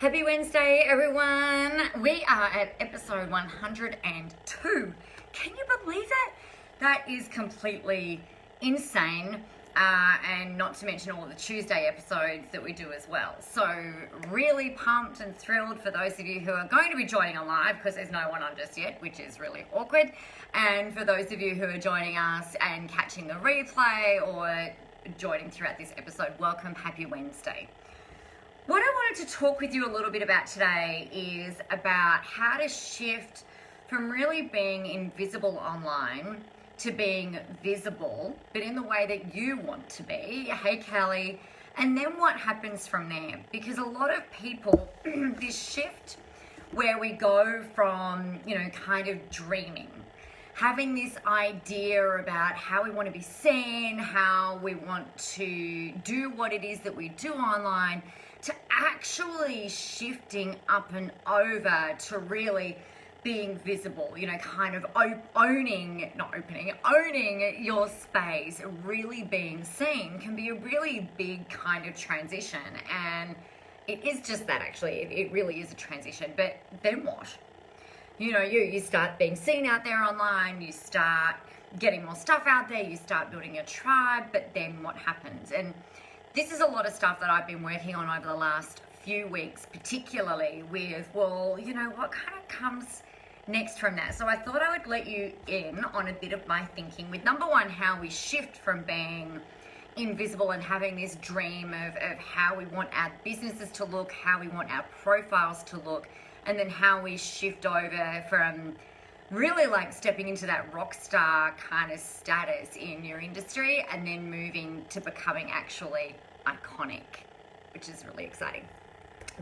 Happy Wednesday, everyone. We are at episode 102. Can you believe that? That is completely insane. And not to mention all of the Tuesday episodes that we do as well. So really pumped and thrilled for those of you who are going to be joining on live, because there's no one on just yet, which is really awkward. And for those of you who are joining us and catching the replay or joining throughout this episode, welcome. Happy Wednesday. What I wanted to talk with you a little bit about today is about how to shift from really being invisible online to being visible, but in the way that you want to be. Hey, Kelly. And then what happens from there? Because a lot of people, this shift where we go from, kind of dreaming, having this idea about how we want to be seen, how we want to do what it is that we do online, to actually shifting up and over to really being visible, kind of owning your space, really being seen can be a really big kind of transition. And it is just that, actually. It really is a transition. But then what? You start being seen out there online, you start getting more stuff out there, you start building a tribe, but then what happens? And this is a lot of stuff that I've been working on over the last few weeks, particularly with, what kind of comes next from that? So I thought I would let you in on a bit of my thinking with, number one, how we shift from being invisible and having this dream of how we want our businesses to look, how we want our profiles to look, and then how we shift over from really like stepping into that rock star kind of status in your industry and then moving to becoming actually iconic, which is really exciting.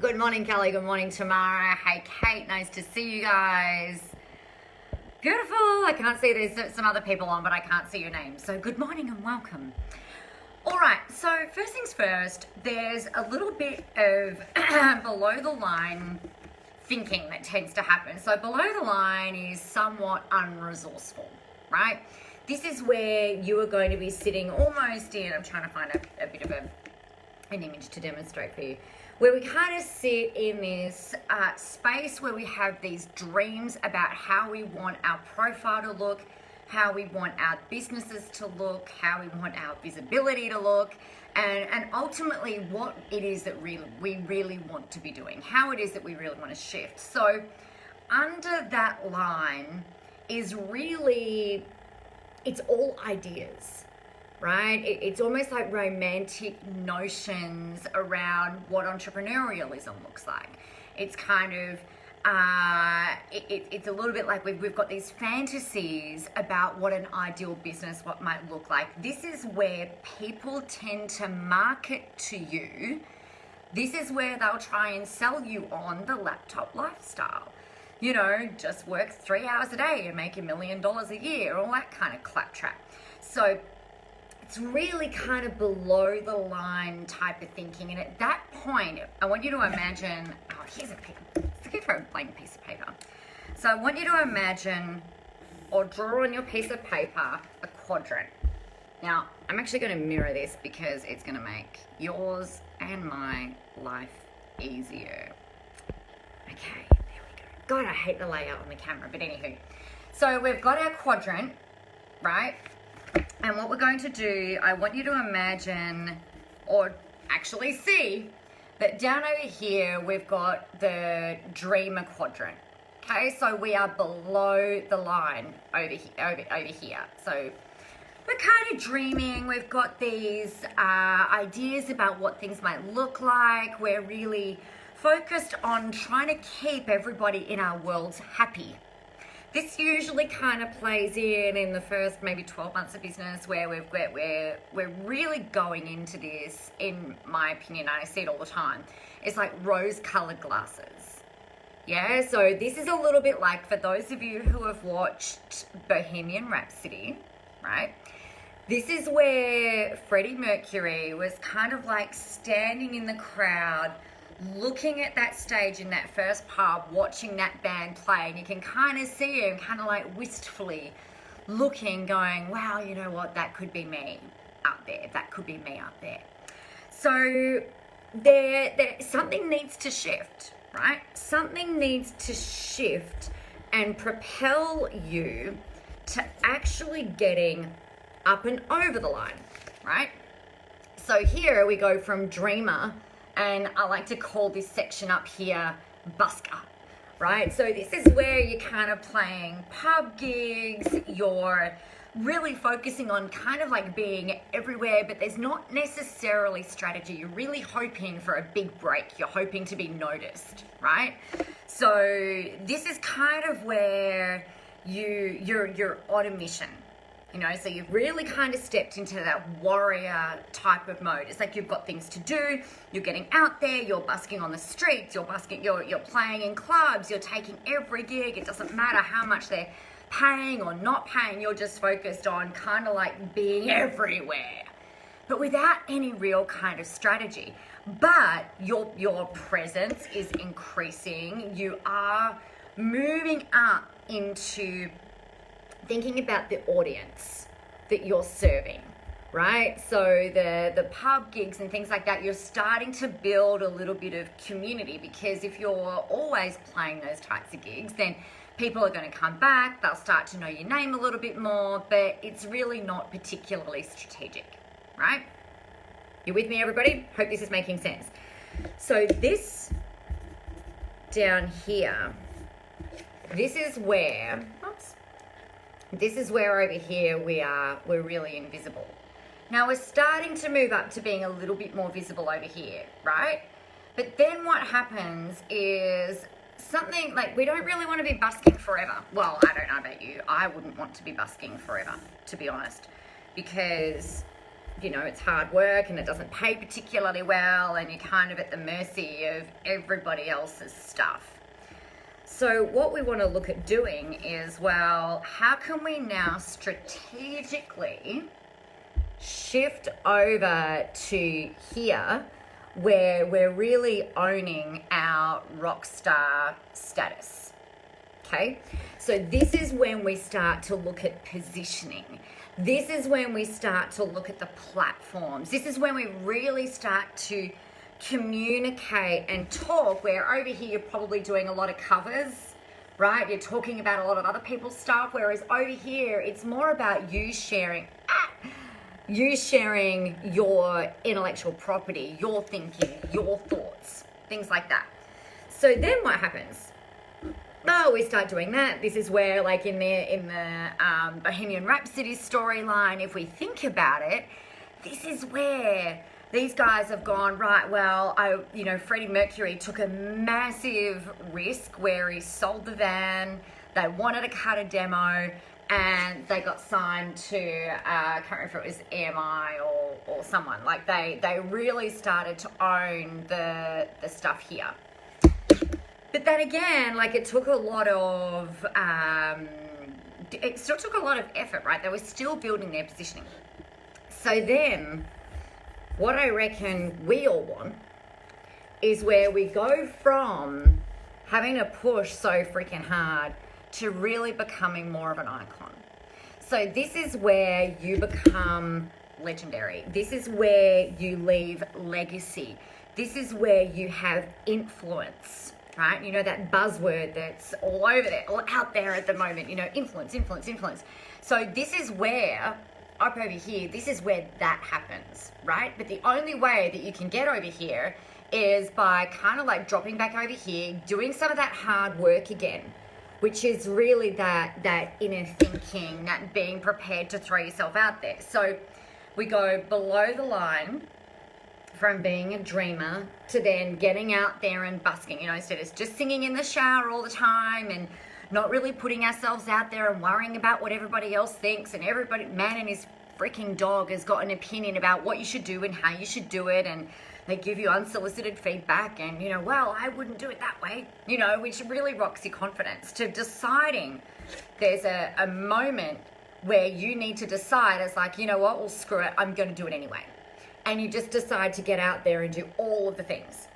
Good morning, Kelly. Good morning, Tamara. Hey, Kate. Nice to see you guys. Beautiful. I can't see, there's some other people on, but I can't see your names. So good morning and welcome. All right. So first things first, there's a little bit of below the line thinking that tends to happen. So below the line is somewhat unresourceful, right? This is where you are going to be sitting almost in, I'm trying to find a bit of an image to demonstrate for you, where we kind of sit in this space where we have these dreams about how we want our profile to look, how we want our businesses to look, how we want our visibility to look, and ultimately what it is that we really want to be doing, how it is that we really want to shift. So under that line is really, it's all ideas, right? It's almost like romantic notions around what entrepreneurialism looks like. It's kind of, it's a little bit like we've got these fantasies about what an ideal business, what might look like. This is where people tend to market to you. This is where they'll try and sell you on the laptop lifestyle. Just work 3 hours a day and make $1 million a year, all that kind of claptrap. So it's really kind of below the line type of thinking. And at that point, I want you to imagine, here's a paper. Looking for a blank piece of paper. So I want you to imagine or draw on your piece of paper a quadrant. Now, I'm actually going to mirror this because it's going to make yours and my life easier. Okay, there we go. God, I hate the layout on the camera, but anywho. So we've got our quadrant, right? And what we're going to do, I want you to imagine or actually see that down over here, we've got the dreamer quadrant. Okay, so we are below the line over here. So we're kind of dreaming. We've got these ideas about what things might look like. We're really focused on trying to keep everybody in our worlds happy. This usually kind of plays in the first maybe 12 months of business where we're really going into this, in my opinion, and I see it all the time. It's like rose-colored glasses. Yeah, so this is a little bit like, for those of you who have watched Bohemian Rhapsody, right? This is where Freddie Mercury was kind of like standing in the crowd, looking at that stage in that first pub, watching that band play, and you can kind of see him kind of like wistfully looking, going, wow, you know what, that could be me out there. That could be me out there. So something needs to shift, right? Something needs to shift and propel you to actually getting up and over the line, right? So here we go from dreamer, and I like to call this section up here busker, right? So this is where you're kind of playing pub gigs, you're really focusing on kind of like being everywhere, but there's not necessarily strategy. You're really hoping for a big break. You're hoping to be noticed, right? So this is kind of where you're on a mission, you know, so you've really kind of stepped into that warrior type of mode. It's like you've got things to do, you're getting out there, you're busking on the streets, you're playing in clubs, you're taking every gig. It doesn't matter how much they're paying or not paying, you're just focused on kind of like being everywhere, but without any real kind of strategy. But your presence is increasing. You are moving up into thinking about the audience that you're serving, right? So the pub gigs and things like that, you're starting to build a little bit of community, because if you're always playing those types of gigs, then people are going to come back, they'll start to know your name a little bit more, but it's really not particularly strategic, right? You with me, everybody? Hope this is making sense. So this down here, this is where over here we're really invisible. Now we're starting to move up to being a little bit more visible over here, right? But then what happens is something like, we don't really want to be busking forever. Well, I don't know about you. I wouldn't want to be busking forever, to be honest, because, you know, it's hard work and it doesn't pay particularly well, and you're kind of at the mercy of everybody else's stuff. So what we want to look at doing is, well, how can we now strategically shift over to here, where we're really owning our rock star status, okay? So this is when we start to look at positioning. This is when we start to look at the platforms. This is when we really start to communicate and talk, where over here you're probably doing a lot of covers, right? You're talking about a lot of other people's stuff, whereas over here it's more about you sharing your intellectual property, your thinking, your thoughts, things like that. So then what happens? Oh, we start doing that. This is where, like in the Bohemian Rhapsody storyline, if we think about it, this is where these guys have gone, right, well, Freddie Mercury took a massive risk where he sold the van, they wanted to cut a demo, and they got signed to, I can't remember if it was EMI or someone. Like they really started to own the stuff here. But then again, like it took a lot of, it still took a lot of effort, right? They were still building their positioning. So then, what I reckon we all want is where we go from having to push so freaking hard to really becoming more of an icon. So this is where you become legendary. This is where you leave legacy. This is where you have influence, right? You know, that buzzword that's all over there, all out there at the moment, you know, influence, influence, influence. So this is where, up over here, this is where that happens, right? But the only way that you can get over here is by kind of like dropping back over here, doing some of that hard work again, which is really that inner thinking, that being prepared to throw yourself out there. So we go below the line from being a dreamer to then getting out there and busking, you know, instead of just singing in the shower all the time and not really putting ourselves out there and worrying about what everybody else thinks, and everybody, man and his freaking dog has got an opinion about what you should do and how you should do it, and they give you unsolicited feedback, and, you know, well, I wouldn't do it that way, you know, which really rocks your confidence, to deciding there's a moment where you need to decide, as like, you know what, well, screw it, I'm going to do it anyway. And you just decide to get out there and do all of the things.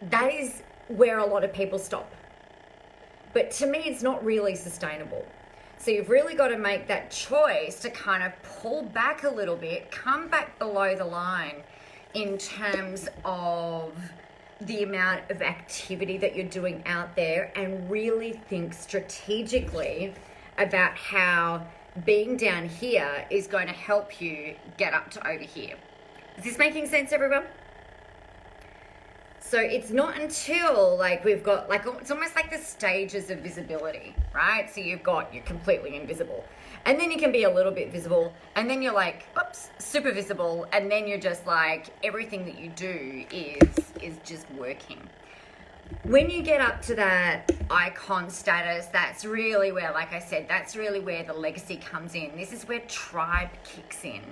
That is where a lot of people stop. But to me, it's not really sustainable. So you've really got to make that choice to kind of pull back a little bit, come back below the line, in terms of the amount of activity that you're doing out there, and really think strategically about how being down here is going to help you get up to over here. Is this making sense, everyone? So it's not until like we've got like, it's almost like the stages of visibility, right? So you're completely invisible, and then you can be a little bit visible, and then you're like, oops, super visible, and then you're just like, everything that you do is just working. When you get up to that icon status, that's really where, like I said, that's really where the legacy comes in. This is where tribe kicks in.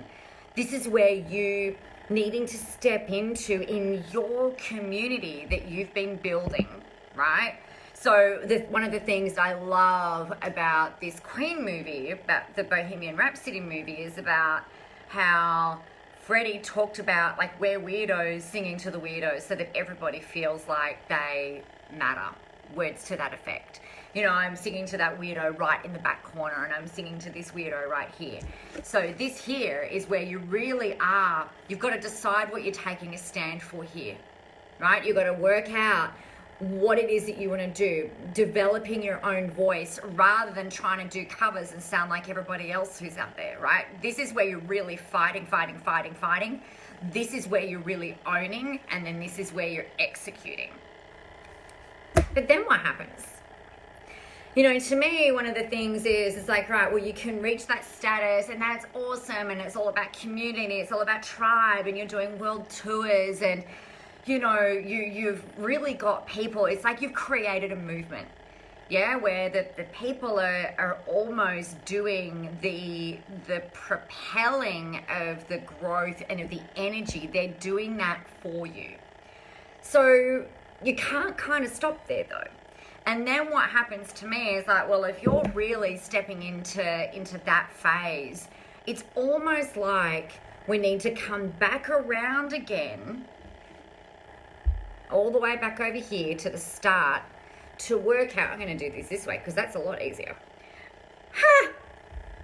This is where you needing to step into in your community that you've been building, right? So one of the things I love about this Queen movie, about the Bohemian Rhapsody movie, is about how Freddie talked about like we're weirdos singing to the weirdos so that everybody feels like they matter. Words to that effect. You know, I'm singing to that weirdo right in the back corner, and I'm singing to this weirdo right here. So this here is where you really are, you've got to decide what you're taking a stand for here, right? You've got to work out what it is that you want to do, developing your own voice rather than trying to do covers and sound like everybody else who's out there, right? This is where you're really fighting. This is where you're really owning, and then this is where you're executing. But then what happens? You know, to me, one of the things is, it's like, right, well, you can reach that status, and that's awesome, and it's all about community, it's all about tribe, and you're doing world tours, and, you know, you've really got people, it's like you've created a movement, yeah, where the people are almost doing the propelling of the growth and of the energy. They're doing that for you. So you can't kind of stop there, though. And then what happens to me is like, well, if you're really stepping into that phase, it's almost like we need to come back around again, all the way back over here to the start, to work out. I'm going to do this way because that's a lot easier. Ha!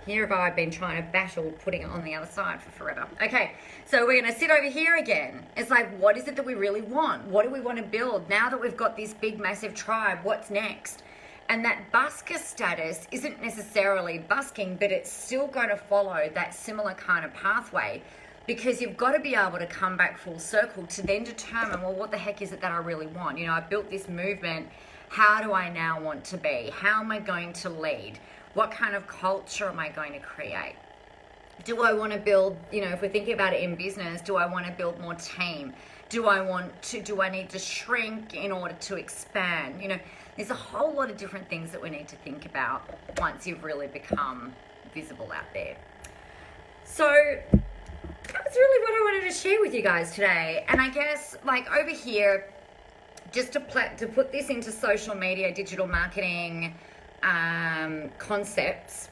Here have I been trying to battle putting it on the other side for forever. Okay, so we're going to sit over here again. It's like, what is it that we really want? What do we want to build? Now that we've got this big, massive tribe, what's next? And that busker status isn't necessarily busking, but it's still going to follow that similar kind of pathway, because you've got to be able to come back full circle to then determine, well, what the heck is it that I really want? You know, I built this movement. How do I now want to be? How am I going to lead? What kind of culture am I going to create? Do I want to build, you know, if we're thinking about it in business, do I want to build more team? Do I need to shrink in order to expand? You know, there's a whole lot of different things that we need to think about once you've really become visible out there. So that's really what I wanted to share with you guys today. And I guess like over here, just to put this into social media, digital marketing, concepts.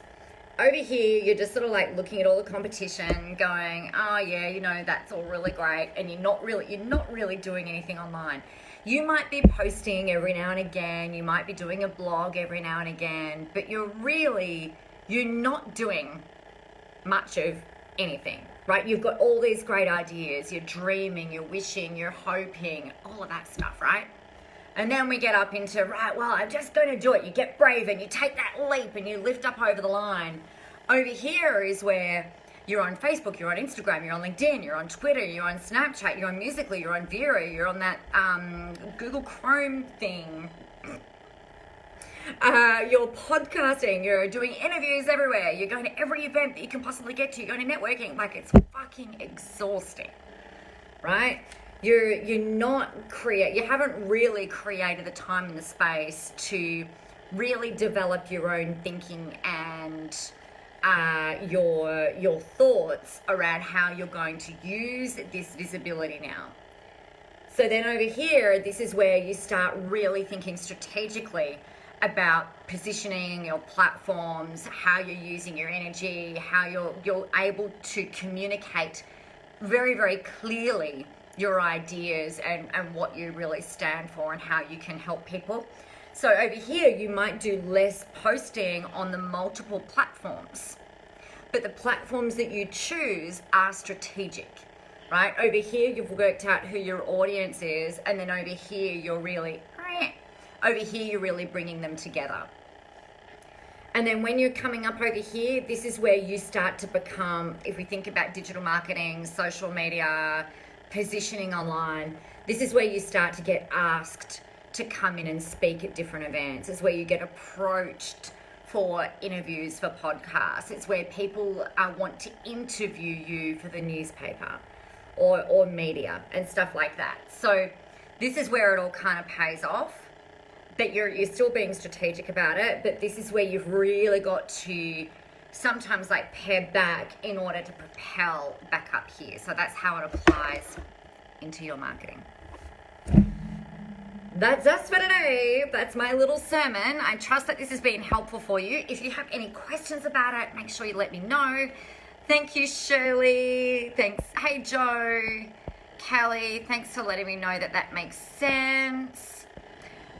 Over here, you're just sort of like looking at all the competition, going, oh yeah, you know, that's all really great, and you're not really doing anything online. You might be posting every now and again, you might be doing a blog every now and again, but you're not doing much of anything, right? You've got all these great ideas, you're dreaming, you're wishing, you're hoping, all of that stuff, right? And then we get up into, right, well, I'm just going to do it. You get brave and you take that leap and you lift up over the line. Over here is where you're on Facebook, you're on Instagram, you're on LinkedIn, you're on Twitter, you're on Snapchat, you're on Musical.ly, you're on Vera, you're on that Google Chrome thing. You're podcasting, you're doing interviews everywhere, you're going to every event that you can possibly get to, you're going to networking. Like, it's fucking exhausting, right? You haven't really created the time and the space to really develop your own thinking and your thoughts around how you're going to use this visibility now. So then over here, this is where you start really thinking strategically about positioning your platforms, how you're using your energy, how you're able to communicate very, very clearly your ideas and what you really stand for and how you can help people. So over here, you might do less posting on the multiple platforms, but the platforms that you choose are strategic. right? Over here, you've worked out who your audience is, and then over here, you're really bringing them together. And then when you're coming up over here, this is where you start to become, if we think about digital marketing, social media, positioning online, this is where you start to get asked to come in and speak at different events. It's where you get approached for interviews for podcasts. It's where people want to interview you for the newspaper or media and stuff like that. So this is where it all kind of pays off. But you're still being strategic about it, but this is where you've really got to sometimes like pare back in order to propel back up here. So that's how it applies into your marketing. That's us for today. That's my little sermon. I trust that this has been helpful for you. If you have any questions about it, make sure you let me know. Thank you, Shirley. Thanks. Hey, Joe. Kelly, thanks for letting me know that makes sense.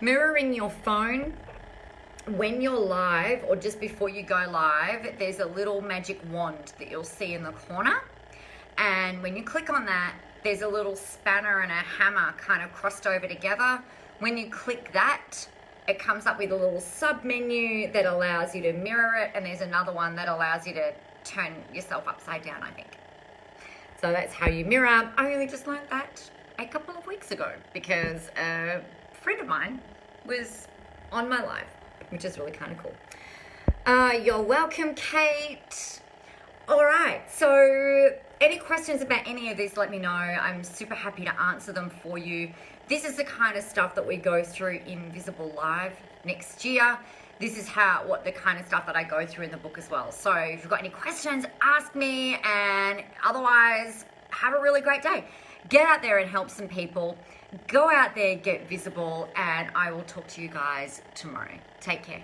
Mirroring your phone when you're live or just before you go live, there's a little magic wand that you'll see in the corner. And when you click on that, there's a little spanner and a hammer kind of crossed over together. When you click that, it comes up with a little sub menu that allows you to mirror it. And there's another one that allows you to turn yourself upside down, I think. So that's how you mirror. I only just learned that a couple of weeks ago because friend of mine was on my live, which is really kind of cool. You're welcome, Kate. All right, so any questions about any of this, let me know. I'm super happy to answer them for you. This is the kind of stuff that we go through in Visible Live next year. This is what the kind of stuff that I go through in the book as well. So if you've got any questions, ask me, and otherwise, have a really great day. Get out there and help some people. Go out there, get visible, and I will talk to you guys tomorrow. Take care.